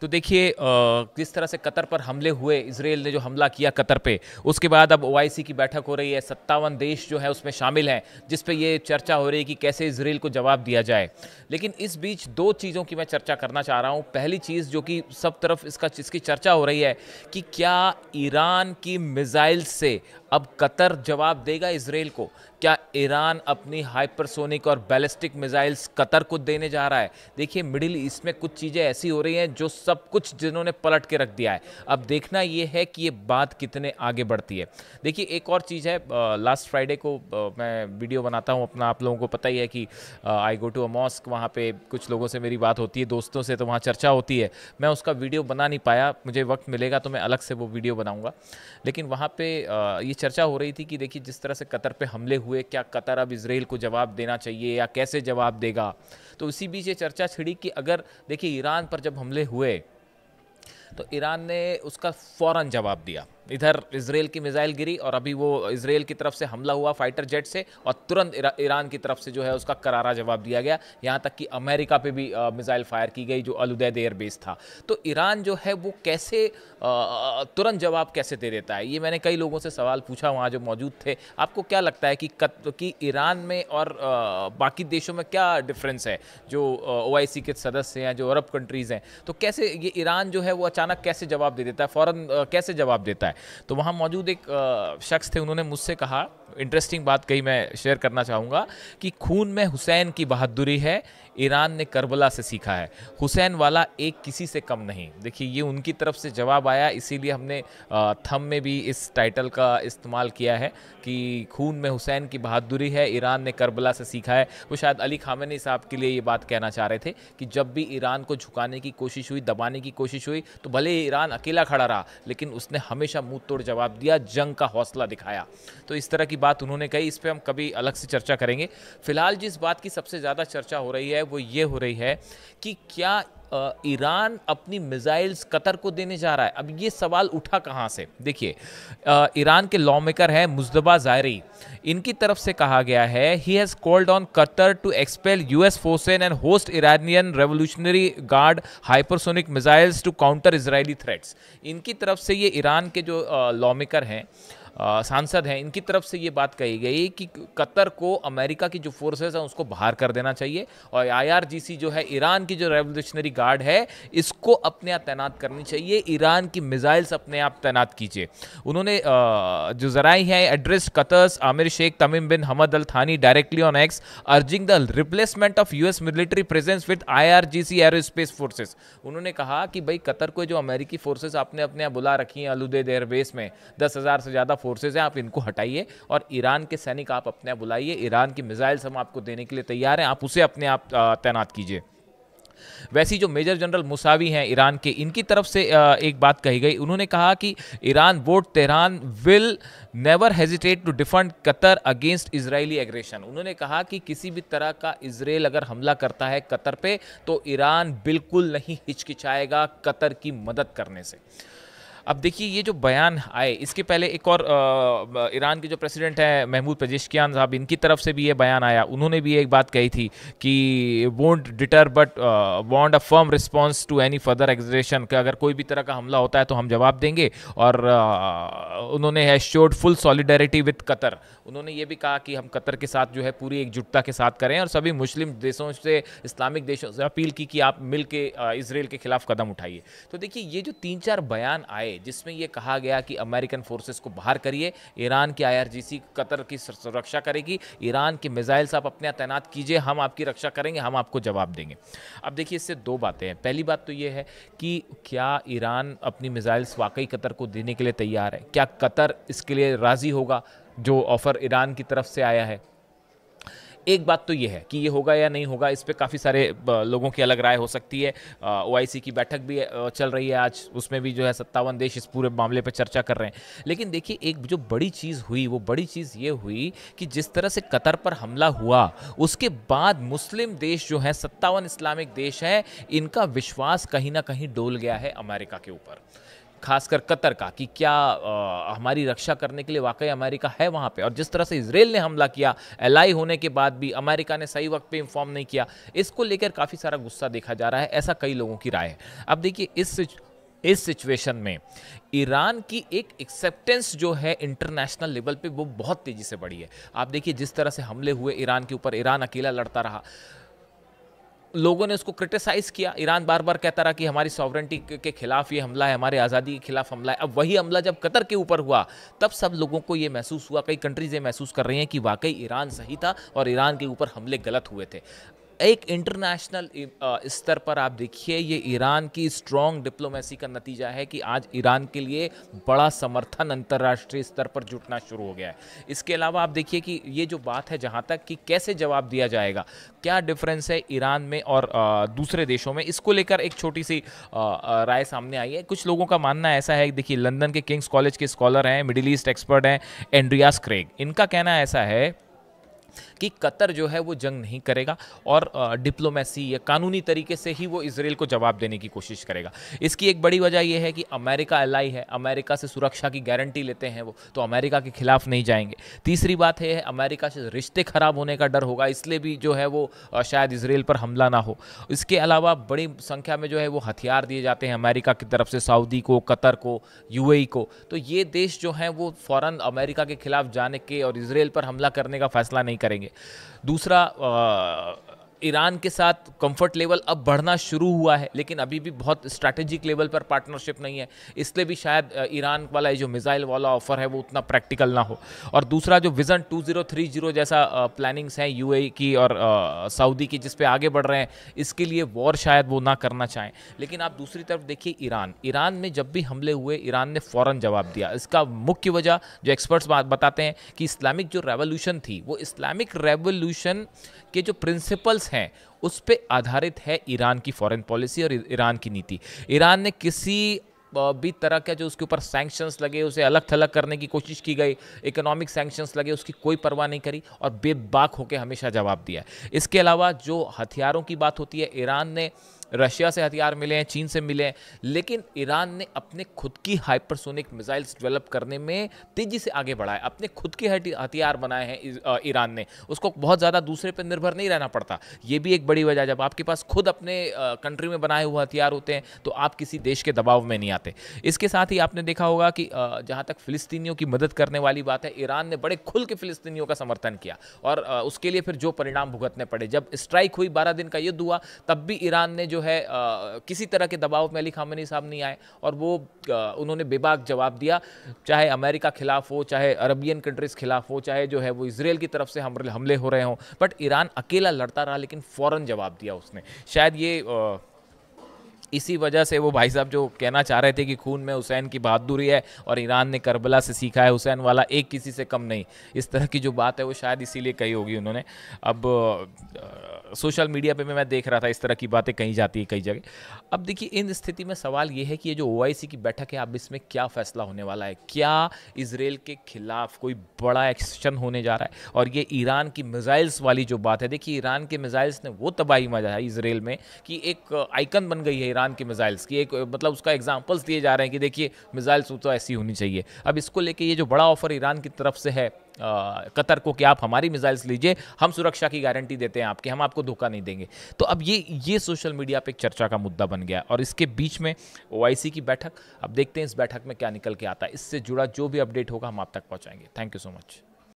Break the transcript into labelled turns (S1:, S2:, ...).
S1: तो देखिए किस तरह से कतर पर हमले हुए, इसराइल ने जो हमला किया कतर पे, उसके बाद अब ओआईसी की बैठक हो रही है, 57 देश जो है उसमें शामिल हैं, जिस पे ये चर्चा हो रही है कि कैसे इसराइल को जवाब दिया जाए। लेकिन इस बीच दो चीज़ों की मैं चर्चा करना चाह रहा हूँ। पहली चीज़ जो कि सब तरफ इसकी चर्चा हो रही है कि क्या ईरान की मिसाइल से अब कतर जवाब देगा इसराइल को? क्या ईरान अपनी हाइपरसोनिक और बैलिस्टिक मिसाइल्स कतर को देने जा रहा है? देखिए मिडिल ईस्ट में कुछ चीज़ें ऐसी हो रही हैं जो सब कुछ जिन्होंने पलट के रख दिया है। अब देखना ये है कि ये बात कितने आगे बढ़ती है। देखिए एक और चीज़ है, लास्ट फ्राइडे को मैं वीडियो बनाता हूँ अपना, आप लोगों को पता ही है कि आई गो टू अ मॉस्क, वहाँ पे कुछ लोगों से मेरी बात होती है, दोस्तों से, तो वहाँ चर्चा होती है। मैं उसका वीडियो बना नहीं पाया, मुझे वक्त मिलेगा तो मैं अलग से वो वीडियो बनाऊँगा। लेकिन वहाँ पे ये चर्चा हो रही थी कि देखिए जिस तरह से कतर पे हमले हुए, क्या कतर अब इसराइल को जवाब देना चाहिए या कैसे जवाब देगा? तो इसी बीच ये चर्चा छिड़ी कि अगर देखिए ईरान पर जब हमले हुए तो ईरान ने उसका फ़ौरन जवाब दिया। इधर इसराइल की मिसाइल गिरी और अभी वो इसराइल की तरफ से हमला हुआ फाइटर जेट से, और तुरंत ईरान की तरफ से जो है उसका करारा जवाब दिया गया। यहाँ तक कि अमेरिका पे भी मिसाइल फायर की गई जो अल उदैद एयरबेस था। तो ईरान जो है वो कैसे तुरंत जवाब कैसे दे देता है? ये मैंने कई लोगों से सवाल पूछा वहाँ जो मौजूद थे। आपको क्या लगता है कि ईरान में और बाकी देशों में क्या डिफरेंस है? जो ओआईसी के सदस्य हैं, जो अरब कंट्रीज़ हैं, तो कैसे ये ईरान जो है वो अचानक कैसे जवाब दे देता है, फ़ौरन कैसे जवाब देता है? तो वहाँ मौजूद एक शख्स थे, उन्होंने मुझसे कहा, इंटरेस्टिंग बात कही, मैं शेयर करना चाहूँगा कि खून में हुसैन की बहादुरी है, ईरान ने करबला से सीखा है, हुसैन वाला एक किसी से कम नहीं। देखिए ये उनकी तरफ से जवाब आया, इसीलिए हमने थंब में भी इस टाइटल का इस्तेमाल किया है कि खून में हुसैन की बहादुरी है, ईरान ने करबला से सीखा है। वो शायद अली खामेनी साहब के लिए ये बात कहना चाह रहे थे कि जब भी ईरान को झुकाने की कोशिश हुई, दबाने की कोशिश हुई, तो भले ईरान अकेला खड़ा रहा लेकिन उसने हमेशा मुंह तोड़ जवाब दिया, जंग का हौसला दिखाया। तो इस तरह की बात उन्होंने कही, इस पर हम कभी अलग से चर्चा करेंगे। फिलहाल जिस बात की सबसे ज़्यादा चर्चा हो रही है वो ये हो रही है कि क्या ईरान अपनी मिसाइल्स कतर को देने जा रहा है? अब ये सवाल उठा कहाँ से? देखिए ईरान के लॉ मेकर हैं मुज्तबा ज़ायरी, इनकी तरफ से कहा गया है, he has called on Qatar to expel US forces and host Iranian revolutionary guard hypersonic missiles to counter Israeli threats. इनकी तरफ से ये ईरान के जो लॉ मेकर हैं, सांसद हैं, इनकी तरफ से ये बात कही गई कि कतर को अमेरिका की जो फोर्सेस हैं उसको बाहर कर देना चाहिए, और आईआरजीसी जो है, ईरान की जो रेवोल्यूशनरी गार्ड है, इसको अपने यहाँ तैनात करनी चाहिए, ईरान की मिसाइल्स अपने आप तैनात कीजिए। उन्होंने जो जराई हैं, एड्रेस कतर्स आमिर शेख तमीम बिन हमद अल थानी directly on x urging the replacement of US military presence with IRGC aerospace forces. उन्होंने कहा कि भाई कतर को जो अमेरिकी फोर्सेस आपने अपने यहाँ बुला रखी हैं अल उदैद एयरबेस में, 10,000 से ज़्यादा फोर्सेज हैं, आप इनको हटाइए और ईरान के सैनिक आप अपने आप बुलाइए, ईरान की मिसाइल्स हम आपको देने के लिए तैयार हैं, आप उसे अपने आप तैनात कीजिए। वैसी जो मेजर जनरल मुसावी हैं ईरान के, इनकी तरफ से एक बात कही गई, उन्होंने कहा कि Iran vote Tehran will never hesitate to defend Qatar against Israeli aggression. उन्होंने कहा कि किसी भी तरह का इसराइल अगर हमला करता है कतर पे तो ईरान बिल्कुल नहीं हिचकिचाएगा कतर की मदद करने से। अब देखिए ये जो बयान आए, इसके पहले एक और ईरान के जो प्रेसिडेंट हैं महमूद पेजेश्कियान साहब, इनकी तरफ से भी ये बयान आया। उन्होंने भी एक बात कही थी कि won't deter but want a firm response to any further aggression, कि अगर कोई भी तरह का हमला होता है तो हम जवाब देंगे। और उन्होंने has showed full solidarity with Qatar. उन्होंने ये भी कहा कि हम कतर के साथ जो है पूरी एकजुटता के साथ करें, और सभी मुस्लिम देशों से, इस्लामिक देशों से अपील की कि आप मिल के इसराइल के खिलाफ कदम उठाइए। तो देखिए ये जो 3-4 बयान आए जिसमें यह कहा गया कि अमेरिकन फोर्सेस को बाहर करिए, ईरान की आईआरजीसी कतर की सुरक्षा करेगी, ईरान की मिसाइल्स आप अपने यहाँ तैनात कीजिए, हम आपकी रक्षा करेंगे, हम आपको जवाब देंगे। अब देखिए इससे दो बातें हैं। पहली बात तो ये है कि क्या ईरान अपनी मिसाइल्स वाकई कतर को देने के लिए तैयार है? क्या कतर इसके लिए राजी होगा जो ऑफर ईरान की तरफ से आया है? एक बात तो ये है कि ये होगा या नहीं होगा, इस पे काफ़ी सारे लोगों की अलग राय हो सकती है। ओआईसी की बैठक भी चल रही है आज, उसमें भी जो है 57 देश इस पूरे मामले पे चर्चा कर रहे हैं। लेकिन देखिए एक जो बड़ी चीज़ हुई, वो बड़ी चीज़ ये हुई कि जिस तरह से कतर पर हमला हुआ उसके बाद मुस्लिम देश जो हैं, 57 इस्लामिक देश हैं, इनका विश्वास कहीं ना कहीं डोल गया है अमेरिका के ऊपर। खासकर कतर का, कि क्या हमारी रक्षा करने के लिए वाकई अमेरिका है वहाँ पे, और जिस तरह से इसराइल ने हमला किया एलाई होने के बाद भी अमेरिका ने सही वक्त पे इन्फॉर्म नहीं किया, इसको लेकर काफ़ी सारा गुस्सा देखा जा रहा है, ऐसा कई लोगों की राय है। अब देखिए इस सिचुएशन में ईरान की एक एक्सेप्टेंस जो है इंटरनेशनल लेवल पे वो बहुत तेजी से बढ़ी है। आप देखिए जिस तरह से हमले हुए ईरान के ऊपर, ईरान अकेला लड़ता रहा, लोगों ने उसको क्रिटिसाइज किया, ईरान बार बार कहता रहा कि हमारी सॉवरेंटी के खिलाफ ये हमला है, हमारे आज़ादी के खिलाफ हमला है। अब वही हमला जब कतर के ऊपर हुआ तब सब लोगों को ये महसूस हुआ, कई कंट्रीज ये महसूस कर रही हैं कि वाकई ईरान सही था और ईरान के ऊपर हमले गलत हुए थे। एक इंटरनेशनल स्तर पर आप देखिए ये ईरान की स्ट्रॉन्ग डिप्लोमेसी का नतीजा है कि आज ईरान के लिए बड़ा समर्थन अंतर्राष्ट्रीय स्तर पर जुटना शुरू हो गया है। इसके अलावा आप देखिए कि ये जो बात है जहाँ तक कि कैसे जवाब दिया जाएगा, क्या डिफरेंस है ईरान में और दूसरे देशों में, इसको लेकर एक छोटी सी राय सामने आई है। कुछ लोगों का मानना ऐसा है, देखिए लंदन के किंग्स कॉलेज के स्कॉलर हैं, मिडिल ईस्ट एक्सपर्ट हैं एंड्रियास क्रेग, इनका कहना ऐसा है कि कतर जो है वो जंग नहीं करेगा और डिप्लोमेसी या कानूनी तरीके से ही वो इसराइल को जवाब देने की कोशिश करेगा। इसकी एक बड़ी वजह यह है कि अमेरिका एलाई है, अमेरिका से सुरक्षा की गारंटी लेते हैं वो, तो अमेरिका के खिलाफ नहीं जाएंगे। तीसरी बात है अमेरिका से रिश्ते खराब होने का डर होगा, इसलिए भी जो है वो शायद इसराइल पर हमला ना हो। इसके अलावा बड़ी संख्या में जो है वो हथियार दिए जाते हैं अमेरिका की तरफ से सऊदी को, कतर को, यूएई को, तो ये देश जो हैं वो फ़ौरन अमेरिका के खिलाफ जाने के और इसराइल पर हमला करने का फैसला नहीं करेंगे। दूसरा, ईरान के साथ कंफर्ट लेवल अब बढ़ना शुरू हुआ है, लेकिन अभी भी बहुत स्ट्रैटेजिक लेवल पर पार्टनरशिप नहीं है, इसलिए भी शायद ईरान वाला जो मिसाइल वाला ऑफर है वो उतना प्रैक्टिकल ना हो। और दूसरा जो विज़न 2030 जैसा प्लानिंग्स हैं यूएई की और सऊदी की, जिस पे आगे बढ़ रहे हैं, इसके लिए वॉर शायद वो ना करना चाहें। लेकिन आप दूसरी तरफ देखिए ईरान में जब भी हमले हुए ईरान ने फ़ौरन जवाब दिया। इसका मुख्य वजह जो एक्सपर्ट्स बताते हैं कि इस्लामिक जो रेवोल्यूशन थी, वो इस्लामिक रेवोल्यूशन के जो प्रिंसिपल्स हैं उस पे आधारित है ईरान की फॉरेन पॉलिसी और ईरान की नीति। ईरान ने किसी भी तरह का जो उसके ऊपर सैंक्शंस लगे उसे अलग थलग करने की कोशिश की गई, इकोनॉमिक सैंक्शंस लगे उसकी कोई परवाह नहीं करी और बेबाक होकर हमेशा जवाब दिया। इसके अलावा जो हथियारों की बात होती है, ईरान ने रशिया से हथियार मिले हैं, चीन से मिले हैं, लेकिन ईरान ने अपने खुद की हाइपरसोनिक मिसाइल्स डेवलप करने में तेजी से आगे बढ़ा है। अपने खुद के हथियार बनाए हैं ईरान ने, उसको बहुत ज़्यादा दूसरे पर निर्भर नहीं रहना पड़ता। ये भी एक बड़ी वजह, जब आपके पास खुद अपने कंट्री में बनाए हुए हथियार होते हैं तो आप किसी देश के दबाव में नहीं आते। इसके साथ ही आपने देखा होगा कि जहाँ तक फिलिस्तीनियों की मदद करने वाली बात है, ईरान ने बड़े खुल के फिलिस्तीनियों का समर्थन किया और उसके लिए फिर जो परिणाम भुगतने पड़े, जब स्ट्राइक हुई, 12 दिन का युद्ध हुआ, तब भी ईरान ने जो है किसी तरह के दबाव में अली खामेनी साहब नहीं आए और वो उन्होंने बेबाक जवाब दिया, चाहे अमेरिका खिलाफ हो, चाहे अरबियन कंट्रीज खिलाफ हो, चाहे जो है वो इसराइल की तरफ से हमले हो रहे हों, बट ईरान अकेला लड़ता रहा लेकिन फ़ौरन जवाब दिया उसने। शायद ये इसी वजह से वो भाई साहब जो कहना चाह रहे थे कि खून में हुसैन की बहादुरी है और ईरान ने करबला से सीखा है, हुसैन वाला एक किसी से कम नहीं, इस तरह की जो बात है वो शायद इसीलिए कही होगी उन्होंने। अब सोशल मीडिया पे मैं देख रहा था इस तरह की बातें कही जाती है कई जगह। अब देखिए इन स्थिति में सवाल ये है कि ये जो ओआईसी की बैठक है, अब इसमें क्या फैसला होने वाला है? क्या इसराइल के खिलाफ कोई बड़ा एक्शन होने जा रहा है? और ये ईरान की मिसाइल्स वाली जो बात है, देखिए ईरान के मिसाइल्स ने वो तबाही मचाई इसराइल में कि एक आइकन बन गई है ईरान की मिसाइल्स की, एक मतलब उसका एग्जांपल्स दिए जा रहे हैं कि देखिए मिसाइल्स तो ऐसी होनी चाहिए। अब इसको लेके ये जो बड़ा ऑफर ईरान की तरफ से है कतर को कि आप हमारी मिसाइल्स लीजिए, हम सुरक्षा की गारंटी देते हैं आपकी, हम आपको धोखा नहीं देंगे, तो अब ये सोशल मीडिया पे एक चर्चा का मुद्दा बन गया। और इसके बीच में ओआईसी की बैठक, अब देखते हैं इस बैठक में क्या निकल के आता है। इससे जुड़ा जो भी अपडेट होगा हम आप तक पहुंचाएंगे। Thank you so much.